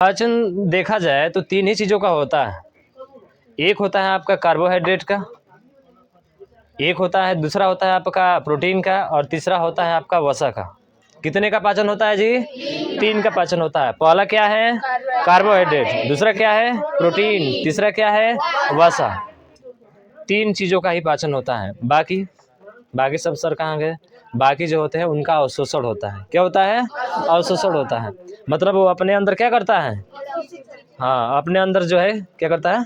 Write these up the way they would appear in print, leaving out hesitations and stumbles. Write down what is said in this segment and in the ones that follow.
पाचन देखा जाए तो तीन ही चीज़ों का होता है। एक होता है आपका कार्बोहाइड्रेट का, एक होता है दूसरा होता है आपका प्रोटीन का, और तीसरा होता है आपका वसा का। कितने का पाचन होता है जी? तीन का पाचन होता है। पहला क्या है? कार्बोहाइड्रेट, दूसरा क्या है? प्रोटीन, तीसरा क्या है? वसा। तीन चीज़ों का ही पाचन होता है। बाकी सब सर कहाँ गए? बाकी जो होते हैं उनका अवशोषण होता है। क्या होता है? अवशोषण होता है। मतलब वो अपने अंदर क्या करता है? हाँ, अपने अंदर जो है क्या करता है?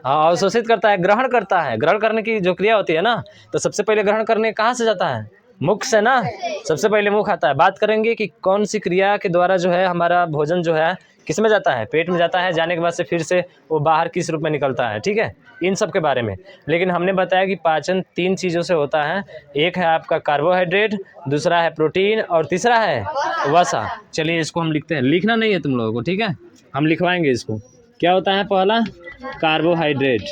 हाँ, अवशोषित करता है, ग्रहण करता है। ग्रहण करने की जो क्रिया होती है ना, तो सबसे पहले ग्रहण करने कहाँ से जाता है? मुख से ना, सबसे पहले मुख आता है। बात करेंगे कि कौन सी क्रिया के द्वारा जो है हमारा भोजन जो है किस में जाता है? पेट में जाता है। जाने के बाद से फिर से वो बाहर किस रूप में निकलता है, ठीक है, इन सब के बारे में। लेकिन हमने बताया कि पाचन तीन चीज़ों से होता है। एक है आपका कार्बोहाइड्रेट, दूसरा है प्रोटीन, और तीसरा है वसा। चलिए इसको हम लिखते हैं। लिखना नहीं है तुम लोगों को, ठीक है, हम लिखवाएंगे इसको। क्या होता है? पहला कार्बोहाइड्रेट,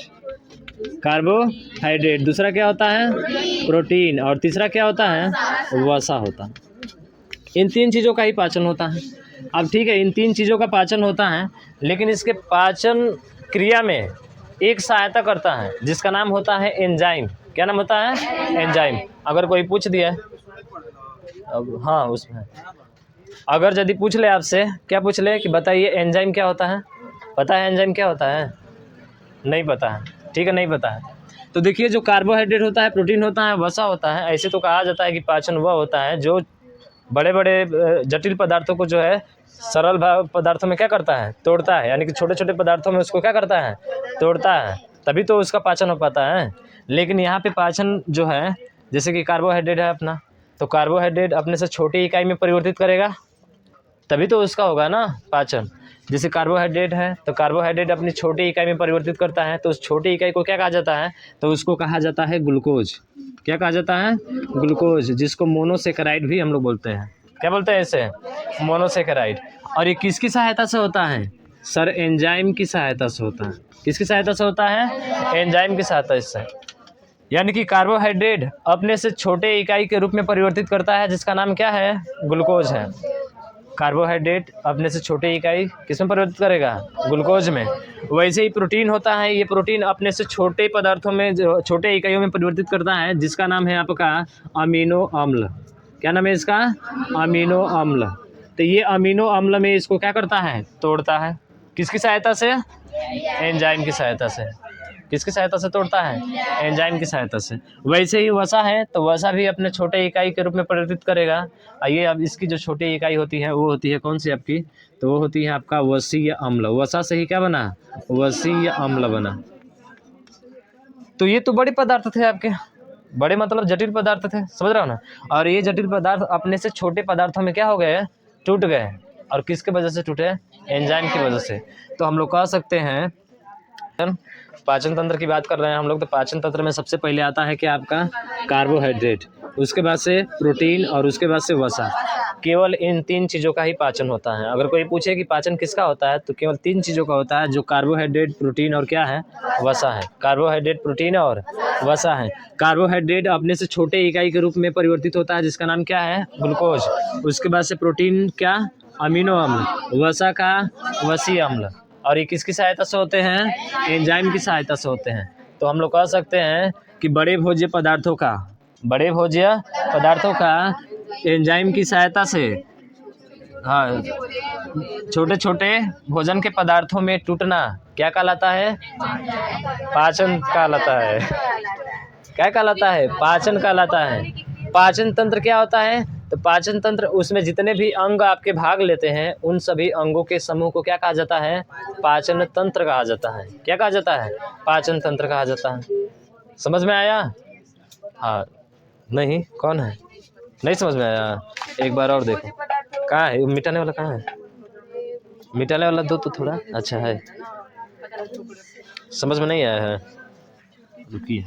कार्बोहाइड्रेट, दूसरा क्या होता है? प्रोटीन, और तीसरा क्या होता है? वसा होता है। इन तीन चीज़ों का ही पाचन होता है। अब ठीक है, इन तीन चीज़ों का पाचन होता है, लेकिन इसके पाचन क्रिया में एक सहायता करता है जिसका नाम होता है एंजाइम। क्या नाम होता है? एंजाइम। अगर कोई पूछ दिया, अब हाँ उसमें अगर यदि पूछ ले आपसे, क्या पूछ ले कि बताइए एंजाइम क्या होता है? पता है एंजाइम क्या होता है? नहीं पता है, ठीक है, नहीं पता है। तो देखिए, जो कार्बोहाइड्रेट होता है, प्रोटीन होता है, वसा होता है। ऐसे तो कहा जाता है कि पाचन वह होता है जो बड़े बड़े जटिल पदार्थों को जो है सरल पदार्थों में क्या करता है? तोड़ता है। यानी कि छोटे छोटे पदार्थों में उसको क्या करता है? तोड़ता है, तभी तो उसका पाचन हो पाता है। लेकिन यहाँ पे पाचन जो है, जैसे कि कार्बोहाइड्रेट है अपना, तो कार्बोहाइड्रेट अपने से छोटी इकाई में परिवर्तित करेगा, तभी तो उसका होगा ना पाचन। जैसे कार्बोहाइड्रेट है, तो कार्बोहाइड्रेट अपनी छोटी इकाई में परिवर्तित करता है, तो उस छोटी इकाई को क्या कहा जाता है? तो उसको कहा जाता है ग्लूकोज। क्या कहा जाता है? ग्लूकोज, जिसको मोनोसेकेराइड भी हम लोग बोलते हैं। क्या बोलते हैं इसे? मोनोसेकेराइड। और ये किसकी सहायता से होता है? सर, एंजाइम की सहायता से होता है। किसकी सहायता से होता है? एंजाइम की सहायता से। यानी कि कार्बोहाइड्रेट अपने से छोटे इकाई के रूप में परिवर्तित करता है, जिसका नाम क्या है? ग्लूकोज है। कार्बोहाइड्रेट अपने से छोटे इकाई किस में परिवर्तित करेगा? ग्लूकोज में। वैसे ही प्रोटीन होता है, ये प्रोटीन अपने से छोटे पदार्थों में, छोटे इकाइयों में परिवर्तित करता है, जिसका नाम है आपका अमीनो अम्ल। क्या नाम है इसका? अमीनो अम्ल। तो ये अमीनो अम्ल में इसको क्या करता है? तोड़ता है। किसकी सहायता से? एंजाइम की सहायता से। किसकी सहायता से तोड़ता है? एंजाइम की सहायता से। वैसे ही वसा है, तो वसा भी अपने छोटे इकाई के रूप में परिवर्तित करेगा। आइए, अब इसकी जो छोटी इकाई होती है वो होती है कौन सी आपकी? तो वो होती है आपका वसीय अम्ल। वसा से ही क्या बना? वसीय अम्ल बना। तो ये तो बड़े पदार्थ थे आपके, बड़े मतलब जटिल पदार्थ थे, समझ रहे हो ना। और ये जटिल पदार्थ अपने से छोटे पदार्थों में क्या हो गए? टूट गए। और किसके वजह से टूटे? एंजाइम की वजह से। तो हम लोग कह सकते हैं, पाचन तंत्र की बात कर रहे हैं हम लोग, तो पाचन तंत्र में सबसे पहले आता है क्या आपका? कार्बोहाइड्रेट, उसके बाद से प्रोटीन, और उसके बाद से वसा। केवल इन तीन चीज़ों का ही पाचन होता है। अगर कोई पूछे कि पाचन किसका होता है, तो केवल तीन चीज़ों का होता है, जो कार्बोहाइड्रेट, प्रोटीन और क्या है? वसा है। कार्बोहाइड्रेट, प्रोटीन और वसा है। कार्बोहाइड्रेट अपने से छोटे इकाई के रूप में परिवर्तित होता है, जिसका नाम क्या है? ग्लूकोज। उसके बाद से प्रोटीन क्या? अमीनो अम्ल। वसा का वसीय अम्ल। और ये किसकी सहायता से होते हैं? एंजाइम की सहायता से होते हैं। तो हम लोग कह सकते हैं कि बड़े भोज्य पदार्थों का एंजाइम की सहायता से, हाँ, छोटे छोटे भोजन के पदार्थों में टूटना क्या कहलाता है? पाचन कहलाता है। क्या कहलाता है? पाचन कहलाता है। पाचन तंत्र क्या होता है? तो पाचन तंत्र, उसमें जितने भी अंग आपके भाग लेते हैं, उन सभी अंगों के समूह को क्या कहा जाता है? पाचन तंत्र कहा जाता है। क्या कहा जाता है? पाचन तंत्र कहा जाता है। समझ में आया? हाँ, नहीं, कौन है? नहीं समझ में आया? एक बार और देखो, कहाँ है मिटाने वाला? कहाँ है मिटाने वाला? दो तो थोड़ा अच्छा है, समझ में नहीं आया है, रुकिए।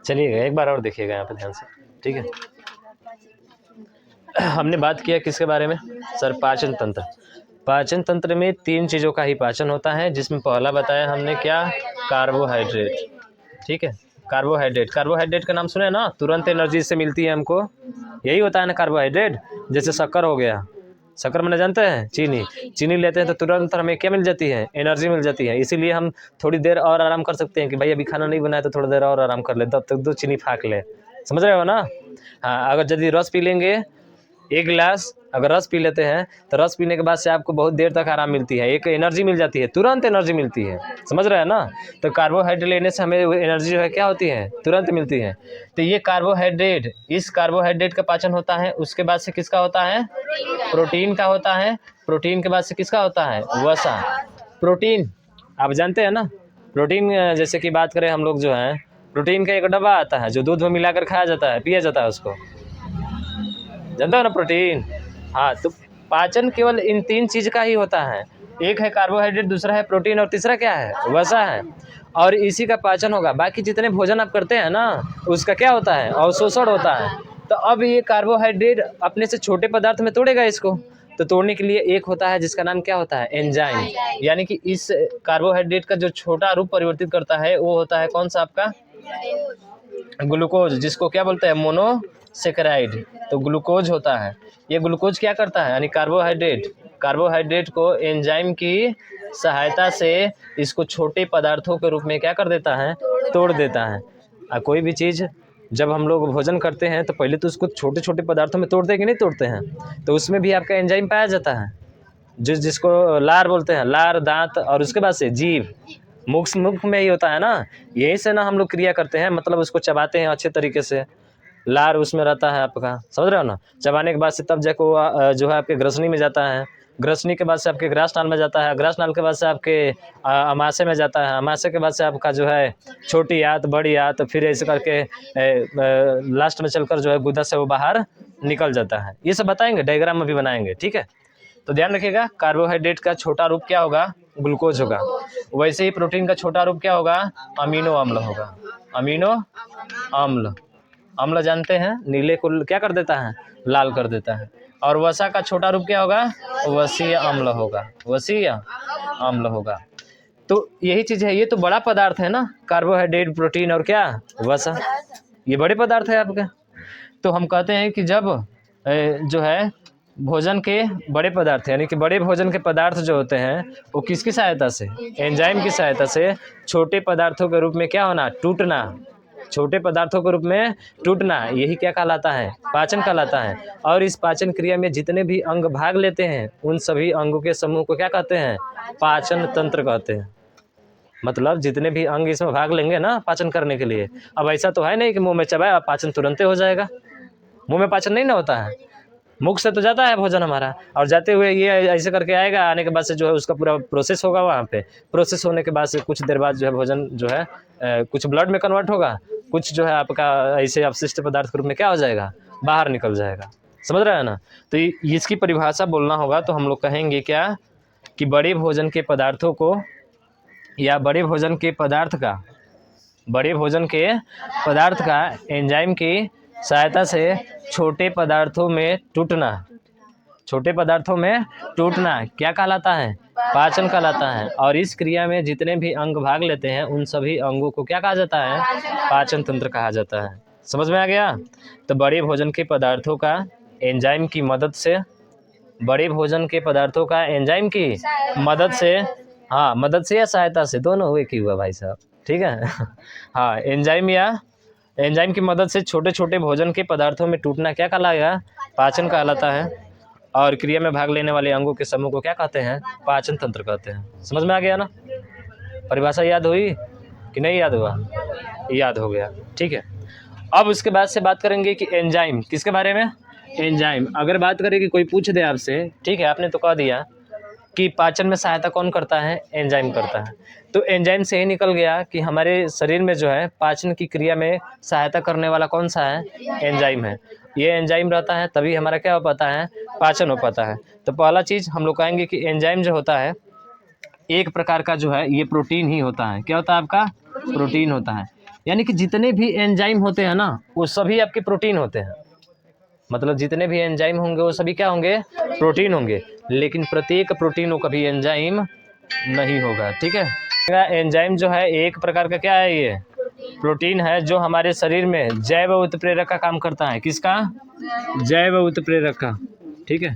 चलिएगा, एक बार और देखिएगा यहाँ पे ध्यान से, ठीक है। हमने बात किया किसके बारे में? सर, पाचन तंत्र। पाचन तंत्र में तीन चीज़ों का ही पाचन होता है, जिसमें पहला बताया हमने क्या? कार्बोहाइड्रेट, ठीक है। कार्बोहाइड्रेट, कार्बोहाइड्रेट का नाम सुने ना, तुरंत एनर्जी से मिलती है हमको, यही होता है ना कार्बोहाइड्रेट। जैसे शक्कर हो गया, शक्कर मैंने जानते हैं, चीनी, चीनी लेते हैं तो तुरंत हमें क्या मिल जाती है, एनर्जी मिल जाती है। इसीलिए हम थोड़ी देर और आराम कर सकते हैं कि भाई अभी खाना नहीं बनाया तो थोड़ी देर और आराम कर ले, तब तक 2 चीनी फाँक ले, समझ रहे हो ना। हाँ, अगर यदि रस पी लेंगे 1 गिलास, अगर रस पी लेते हैं तो रस पीने के बाद से आपको बहुत देर तक आराम मिलती है, एक एनर्जी मिल जाती है, तुरंत एनर्जी मिलती है, समझ रहे हैं ना। तो कार्बोहाइड्रेट लेने से हमें एनर्जी जो है क्या होती है, तुरंत मिलती है। तो ये कार्बोहाइड्रेट, इस कार्बोहाइड्रेट का पाचन होता है, उसके बाद से किसका होता है, प्रोटीन का होता है, प्रोटीन के बाद से किसका होता है, वसा। प्रोटीन आप जानते हैं ना, प्रोटीन जैसे कि बात करें हम लोग जो है, प्रोटीन का एक डब्बा आता है जो दूध में मिलाकर खाया जाता है, पिया जाता है, उसको जानते हो ना प्रोटीन। हाँ, तो पाचन केवल इन 3 चीज़ का ही होता है, एक है कार्बोहाइड्रेट, दूसरा है प्रोटीन और तीसरा क्या है, वसा है। और इसी का पाचन होगा। बाकी जितने भोजन आप करते हैं ना, उसका क्या होता है, अवशोषण होता है। तो अब ये कार्बोहाइड्रेट अपने से छोटे पदार्थ में तोड़ेगा इसको, तो तोड़ने के लिए एक होता है जिसका नाम क्या होता है, एंजाइम। यानी कि इस कार्बोहाइड्रेट का जो छोटा रूप परिवर्तित करता है वो होता है कौन सा आपका, ग्लूकोज, जिसको क्या बोलते हैं, मोनोसेकेराइड। तो ग्लूकोज होता है, ये ग्लूकोज क्या करता है, यानी कार्बोहाइड्रेट को एंजाइम की सहायता से इसको छोटे पदार्थों के रूप में क्या कर देता है, तोड़ देता है। कोई भी चीज़ जब हम लोग भोजन करते हैं तो पहले तो उसको छोटे छोटे पदार्थों में तोड़ते हैं कि नहीं तोड़ते हैं, तो उसमें भी आपका एंजाइम पाया जाता है, जिसको लार बोलते हैं, लार, दांत, और उसके बाद से जीभ, मुख में ही होता है ना, यही से ना हम लोग क्रिया करते हैं, मतलब उसको चबाते हैं अच्छे तरीके से, लार उसमें रहता है आपका, समझ रहे हो ना। चबाने के बाद से तब जाके वो जो है आपके ग्रसनी में जाता है, ग्रसनी के बाद से आपके ग्रास नाल में जाता है, ग्रास नाल के बाद से आपके अमाशय में जाता है, अमाशय के बाद से आपका जो है छोटी आंत, बड़ी आंत, फिर ऐसे करके लास्ट में चलकर जो है गुदा से वो बाहर निकल जाता है। ये सब बताएंगे, डायग्राम में भी बनाएंगे, ठीक है। तो ध्यान रखिएगा, कार्बोहाइड्रेट का छोटा रूप क्या होगा, ग्लूकोज होगा। वैसे ही प्रोटीन का छोटा रूप क्या होगा, अमीनो अम्ल होगा, अमीनो अम्ल। अम्ल जानते हैं, नीले को क्या कर देता है, लाल कर देता है। और वसा का छोटा रूप क्या होगा, वसीय अम्ल होगा, वसीय अम्ल होगा। तो यही चीज़ है, ये तो बड़ा पदार्थ है ना, कार्बोहाइड्रेट, प्रोटीन और क्या, वसा, ये बड़े पदार्थ है आपके। तो हम कहते हैं कि जब जो है भोजन के बड़े पदार्थ, यानी कि बड़े भोजन के पदार्थ जो होते हैं वो किसकी सहायता से, एंजाइम की सहायता से छोटे पदार्थों के रूप में क्या होना, टूटना, छोटे पदार्थों के रूप में टूटना, यही क्या कहलाता है, पाचन कहलाता है। और इस पाचन क्रिया में जितने भी अंग भाग लेते हैं उन सभी अंगों के समूह को क्या कहते हैं, पाचन तंत्र कहते हैं। मतलब जितने भी अंग इसमें भाग लेंगे ना पाचन करने के लिए, अब ऐसा तो है नहीं कि मुंह में चबाया पाचन तुरंत हो जाएगा, मुंह में पाचन नहीं ना होता है, मुख से तो जाता है भोजन हमारा, और जाते हुए ये ऐसे करके आएगा, आने के बाद से जो है उसका पूरा प्रोसेस होगा, वहाँ पे प्रोसेस होने के बाद से कुछ देर बाद जो है भोजन जो है कुछ ब्लड में कन्वर्ट होगा, कुछ जो है आपका ऐसे अपशिष्ट पदार्थ के रूप में क्या हो जाएगा, बाहर निकल जाएगा, समझ रहे हैं ना। तो इसकी परिभाषा बोलना होगा तो हम लोग कहेंगे क्या, कि बड़े भोजन के पदार्थों को, या बड़े भोजन के पदार्थ का, बड़े भोजन के पदार्थ का एंजाइम की सहायता से छोटे पदार्थों में टूटना, छोटे पदार्थों में टूटना क्या कहलाता है, पाचन कहलाता है। और इस क्रिया में जितने भी अंग भाग लेते हैं उन सभी अंगों को क्या कहा जाता है, पाचन तंत्र कहा जाता है। समझ में आ गया। तो बड़े भोजन के पदार्थों का एंजाइम की मदद से, बड़े भोजन के पदार्थों का एंजाइम की मदद से, हाँ मदद से या सहायता से, दोनों एक ही हुआ भाई साहब, ठीक है। हाँ, एंजाइम या एंजाइम की मदद से छोटे छोटे भोजन के पदार्थों में टूटना क्या कहलाएगा, पाचन कहलाता है। और क्रिया में भाग लेने वाले अंगों के समूह को क्या कहते हैं, पाचन तंत्र कहते हैं। समझ में आ गया ना, परिभाषा याद हुई कि नहीं याद हुआ, याद हो गया, ठीक है। अब उसके बाद से बात करेंगे कि एंजाइम, किसके बारे में, एंजाइम। अगर बात करें कि कोई पूछ दे आपसे, ठीक है, आपने तो कह दिया कि पाचन में सहायता कौन करता है, एंजाइम करता है। तो एंजाइम से ही निकल गया कि हमारे शरीर में जो है पाचन की क्रिया में सहायता करने वाला कौन सा है, एंजाइम है। ये एंजाइम रहता है तभी हमारा क्या हो पाता है, पाचन हो पाता है। तो पहला चीज़ हम लोग कहेंगे कि एंजाइम जो होता है एक प्रकार का जो है ये प्रोटीन ही होता है। क्या होता है आपका, प्रोटीन होता है। यानी कि जितने भी एंजाइम होते हैं ना वो सभी आपके प्रोटीन होते हैं। मतलब जितने भी एंजाइम होंगे वो सभी क्या होंगे, प्रोटीन होंगे। लेकिन प्रत्येक प्रोटीन को कभी एंजाइम नहीं होगा, ठीक है। एंजाइम जो है एक प्रकार का क्या है, ये प्रोटीन है जो हमारे शरीर में जैव उत्प्रेरक का काम करता है। किसका? जैव उत्प्रेरक का। ठीक है,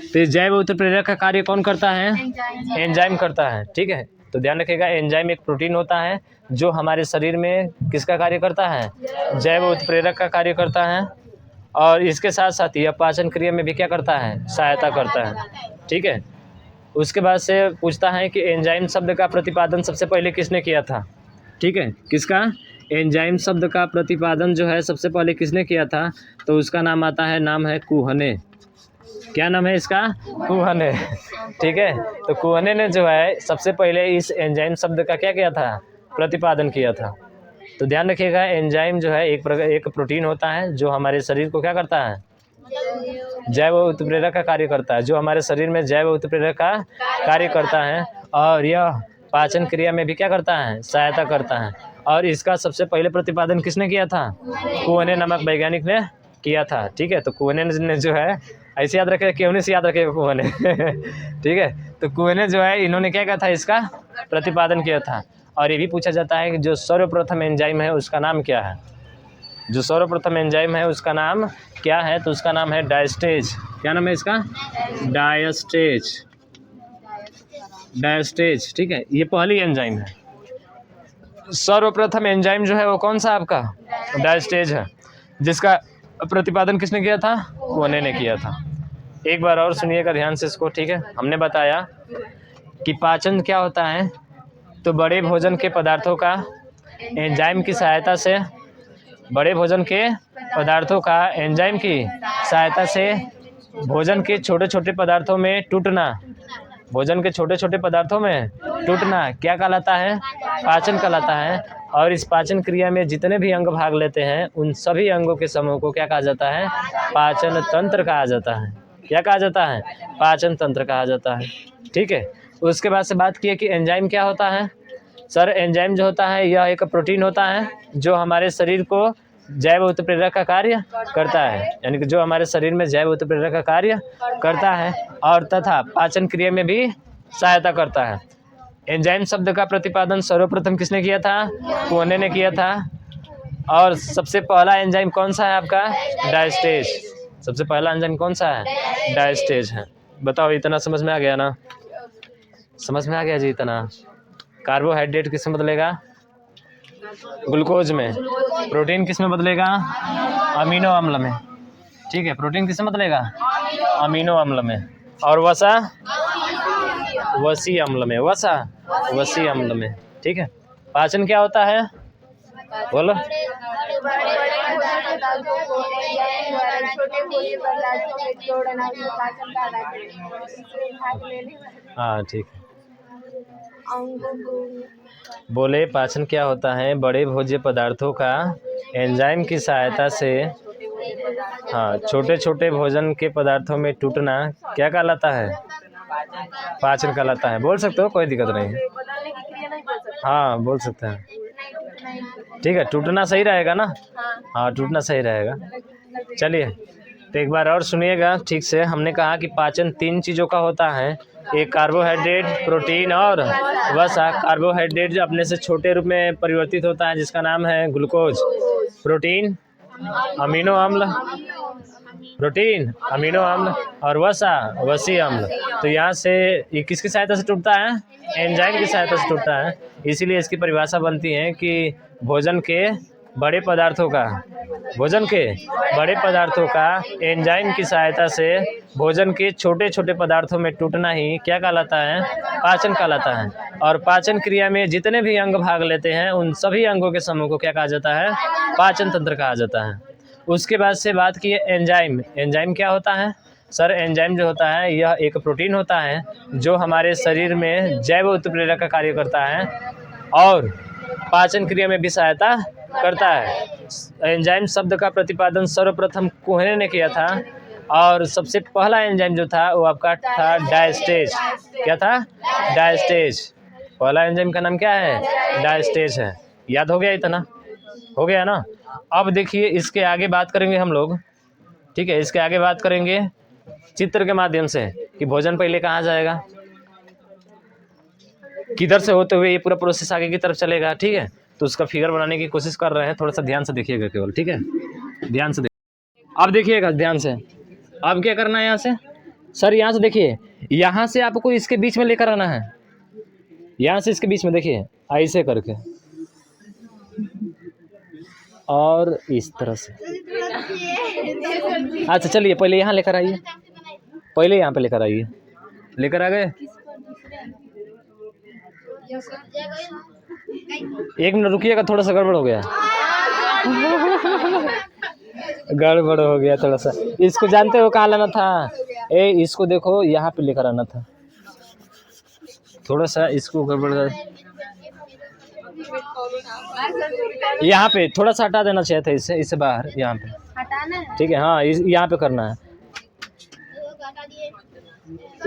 तो जैव उत्प्रेरक का कार्य कौन करता है? एंजाइम करता है। ठीक है, तो ध्यान रखिएगा, एंजाइम एक प्रोटीन होता है जो हमारे शरीर में किसका कार्य करता है? जैव उत्प्रेरक का कार्य करता है, और इसके साथ साथ यह पाचन क्रिया में भी क्या करता है? सहायता करता है। ठीक है, उसके बाद से पूछता है कि एंजाइम शब्द का प्रतिपादन सबसे पहले किसने किया था? ठीक है, किसका? एंजाइम शब्द का प्रतिपादन जो है सबसे पहले किसने किया था? तो उसका नाम आता है, नाम है कुहने। क्या नाम है इसका? कुहने। ठीक है, तो कुहने ने जो है सबसे पहले इस एंजाइम शब्द का क्या किया था? प्रतिपादन किया था। तो ध्यान रखिएगा, एंजाइम जो है एक प्रोटीन होता है जो हमारे शरीर को क्या करता है? जैव उत्प्रेरक का कार्य करता है, जो हमारे शरीर में जैव उत्प्रेरक का कार्य करता है, और यह पाचन क्रिया में भी क्या करता है? सहायता करता है। और इसका सबसे पहले प्रतिपादन किसने किया था? कुहने नामक वैज्ञानिक ने किया था। ठीक है, तो कुहने ने जो है, ऐसे याद रखेगा, क्यों से याद रखेगा कुहने। ठीक है, तो कुहने जो है इन्होंने क्या किया था? इसका प्रतिपादन किया था। और ये भी पूछा जाता है कि जो सर्वप्रथम एंजाइम है उसका नाम क्या है? जो सर्वप्रथम एंजाइम है उसका नाम क्या है? तो उसका नाम है डायस्टेज। क्या नाम है इसका? डायस्टेज। डायस्टेज। ठीक है, ये पहली एंजाइम है। सर्वप्रथम एंजाइम जो है वो कौन सा आपका? डायस्टेज है, जिसका प्रतिपादन किसने किया था? कुहने ने किया था। एक बार और सुनिएगा ध्यान से इसको। ठीक है, हमने बताया कि पाचन क्या होता है, तो बड़े भोजन के पदार्थों का एंजाइम की सहायता से, बड़े भोजन के पदार्थों का एंजाइम की सहायता से भोजन के छोटे छोटे पदार्थों में टूटना, भोजन के छोटे छोटे पदार्थों में टूटना क्या कहलाता है? पाचन कहलाता है। और इस पाचन क्रिया में जितने भी अंग भाग लेते हैं उन सभी अंगों के समूह को क्या कहा जाता है? पाचन तंत्र कहा जाता है। क्या कहा जाता है? पाचन तंत्र कहा जाता है। ठीक है, उसके बाद से बात की कि एंजाइम क्या होता है। सर, एंजाइम जो होता है यह एक प्रोटीन होता है जो हमारे शरीर को जैव उत्प्रेरक का कार्य करता है, यानी कि जो हमारे शरीर में जैव उत्प्रेरक का कार्य करता है और तथा पाचन क्रिया में भी सहायता करता है। एंजाइम शब्द का प्रतिपादन सर्वप्रथम किसने किया था? कुहने ने किया था। और सबसे पहला एंजाइम कौन सा है आपका? डायस्टेज। सबसे पहला एंजाइम कौन सा है? डायस्टेज है। बताओ, इतना समझ में आ गया ना? समझ में आ गया जी इतना? कार्बोहाइड्रेट किस में बदलेगा? ग्लूकोज में। प्रोटीन किस में बदलेगा? अमीनो अम्ल में। ठीक है, प्रोटीन किस में बदलेगा? अमीनो अम्ल में। और वसा? वसी अम्ल में। वसा वसी अम्ल में। ठीक है, पाचन क्या होता है? बोलो। हाँ, ठीक है, बोले पाचन क्या होता है? बड़े भोज्य पदार्थों का एंजाइम की सहायता से, हाँ, छोटे छोटे भोजन के पदार्थों में टूटना क्या कहलाता है? पाचन कहलाता है। बोल सकते हो, कोई दिक्कत नहीं है। हाँ, बोल सकते हैं। ठीक है, टूटना सही रहेगा ना? हाँ, टूटना सही रहेगा। चलिए, तो एक बार और सुनिएगा ठीक से। हमने कहा कि पाचन 3 चीज़ों का होता है, एक कार्बोहाइड्रेट, प्रोटीन और वसा। कार्बोहाइड्रेट जो अपने से छोटे रूप में परिवर्तित होता है जिसका नाम है ग्लूकोज। प्रोटीन अमीनो अम्ल, प्रोटीन अमीनो अम्ल, और वसा वसी अम्ल। तो यहाँ से ये किसकी सहायता से टूटता है? एंजाइम की सहायता से टूटता है। इसीलिए इसकी परिभाषा बनती है कि भोजन के बड़े पदार्थों का, भोजन के बड़े पदार्थों का एंजाइम की सहायता से भोजन के छोटे छोटे पदार्थों में टूटना ही क्या कहलाता है? पाचन कहलाता है। और पाचन क्रिया में जितने भी अंग भाग लेते हैं उन सभी अंगों के समूह को क्या कहा जाता है? पाचन तंत्र कहा जाता है। उसके बाद से बात की एंजाइम। एंजाइम क्या होता है? सर, एंजाइम जो होता है यह एक प्रोटीन होता है जो हमारे शरीर में जैव उत्प्रेरक का कार्य करता है और पाचन क्रिया में भी सहायता करता है। एंजाइम शब्द का प्रतिपादन सर्वप्रथम कुहने ने किया था और सबसे पहला एंजाइम जो था वो आपका था डायस्टेज। क्या था? डायस्टेज। पहला एंजाइम का नाम क्या है? डायस्टेज है। याद हो गया इतना? हो गया ना? अब देखिए, इसके आगे बात करेंगे हम लोग। ठीक है, इसके आगे बात करेंगे चित्र के माध्यम से कि भोजन पहले कहाँ जाएगा। किधर से होते हुए ये पूरा प्रोसेस आगे की तरफ चलेगा, ठीक है। तो उसका फिगर बनाने की कोशिश कर रहे हैं, थोड़ा सा ध्यान से देखिएगा केवल, ठीक है, ध्यान से आप देखिएगा ध्यान से। अब क्या करना है यहाँ से, सर यहाँ से देखिए, यहाँ से आपको इसके बीच में लेकर आना है, यहाँ से इसके बीच में देखिए ऐसे करके, और इस तरह से। अच्छा चलिए पहले यहाँ लेकर आइए, पहले यहाँ पे लेकर आइए, लेकर आ गए। एक मिनट रुकिएगा, थोड़ा सा गड़बड़ हो गया, गड़बड़ हो गया थोड़ा सा। इसको जानते हो कहाँ लाना था, इसको देखो यहाँ पे लेकर आना था, थोड़ा सा इसको गड़बड़, यहाँ पे थोड़ा सा हटा देना चाहिए था, इससे बाहर, यहाँ पे, ठीक है। हाँ यहाँ पे करना है,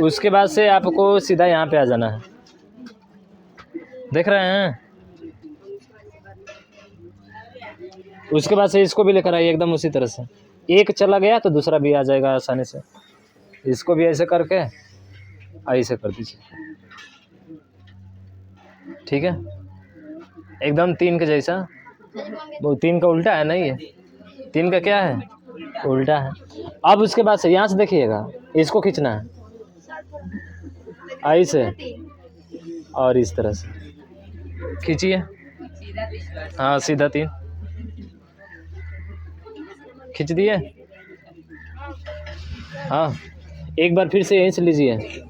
उसके बाद से आपको सीधा यहाँ पे आ जाना है, देख रहे हैं। उसके बाद से इसको भी लेकर आइए एकदम उसी तरह से, एक चला गया तो दूसरा भी आ जाएगा आसानी से। इसको भी ऐसे करके ऐसे कर दीजिए, ठीक है, एकदम 3 के जैसा। वो 3 का उल्टा है नहीं है, 3 का क्या है, उल्टा है। अब उसके बाद से यहाँ से देखिएगा, इसको खींचना है ऐसे और इस तरह से खींचिए, हाँ सीधा 3 खींच दिए। हाँ एक बार फिर से यहीं से लीजिए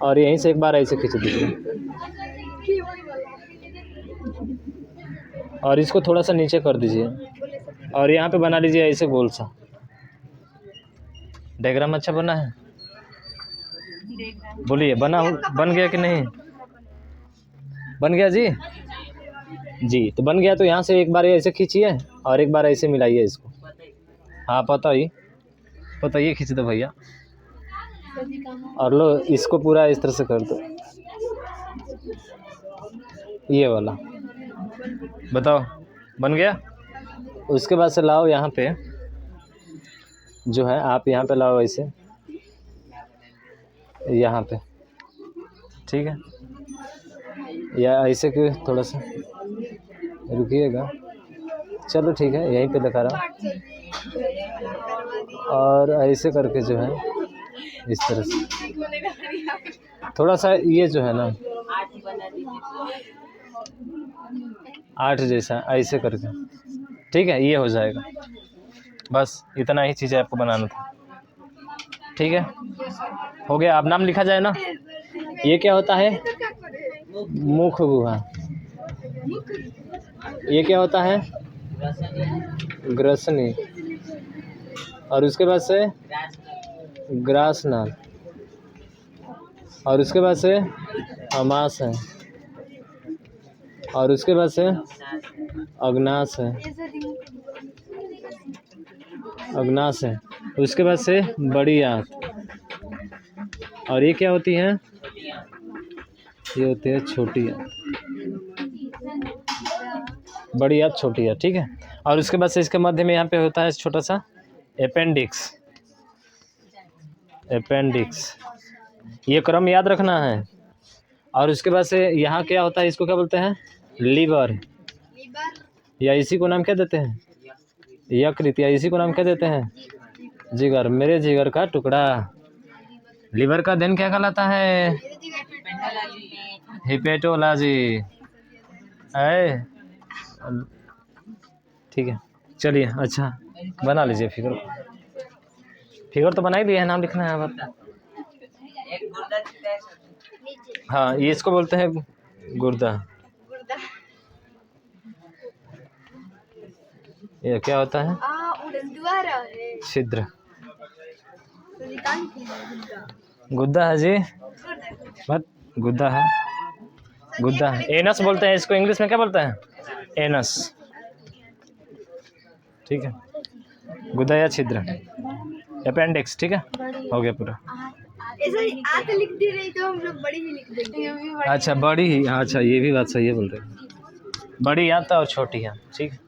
और यहीं से एक बार ऐसे खींच दीजिए, और इसको थोड़ा सा नीचे कर दीजिए, और यहाँ पे बना लीजिए ऐसे गोल सा डायग्राम। अच्छा बना है, बोलिए बन गया कि नहीं, बन गया जी, जी तो बन गया। तो यहाँ से एक बार ऐसे खींचिए और एक बार ऐसे मिलाइए इसको, हाँ पता ये खींच दो भैया, और लो इसको पूरा इस तरह से कर दो, ये वाला, बताओ बन गया। उसके बाद से लाओ यहाँ पे, जो है आप यहाँ पे लाओ ऐसे, यहाँ पे, ठीक है, या ऐसे कि थोड़ा सा रुकिएगा, चलो ठीक है यहीं पे दिखा रहा हूँ, और ऐसे करके जो है इस तरह से थोड़ा सा ये जो है ना 8 जैसा ऐसे करके, ठीक है, ये हो जाएगा। बस इतना ही चीज़ आपको बनाना था, ठीक है, हो गया। अब नाम लिखा जाए ना, ये क्या होता है, मुख गुहा, ये क्या होता है, ग्रसनी, और उसके बाद से ग्रासनाल, और उसके बाद से अमास है, और उसके बाद से अग्नास है, अग्नास है, उसके बाद से बड़ी आँख, और ये क्या होती है, ये होती है छोटी आँख, बड़ी आँख छोटी आँख, ठीक है। और उसके बाद से इसके मध्य में यहाँ पे होता है छोटा सा अपेंडिक्स, अपेंडिक्स, ये क्रम याद रखना है। और उसके बाद से यहाँ क्या होता है, इसको क्या बोलते हैं, लीवर, या इसी को नाम क्या देते हैं, यकृत, या इसी को नाम क्या देते हैं, जिगर, मेरे जिगर का टुकड़ा। लीवर का दिन क्या कहलाता है, हिपेटोलॉजी है, ठीक है। चलिए अच्छा बना लीजिए फिगर तो बना ही लिया है, नाम लिखना है अब। हाँ ये इसको बोलते हैं गुर्दा, ये क्या होता है, छिद्र, गुद्दा है जी, मत गुद्दा है, गुद्दा है, एनस बोलते हैं इसको, इंग्लिश में क्या बोलते हैं, एनस, ठीक है, गुद्दा या छिद्र, अपेंडिक्स, ठीक है, हो गया पूरा। ऐसे लिख दे रही तो हम लोग बड़ी ही लिख देंगे। अच्छा बड़ी ही, अच्छा ये भी बात सही है बोल रहे हैं, बड़ी आंत और छोटी आंत, ठीक है।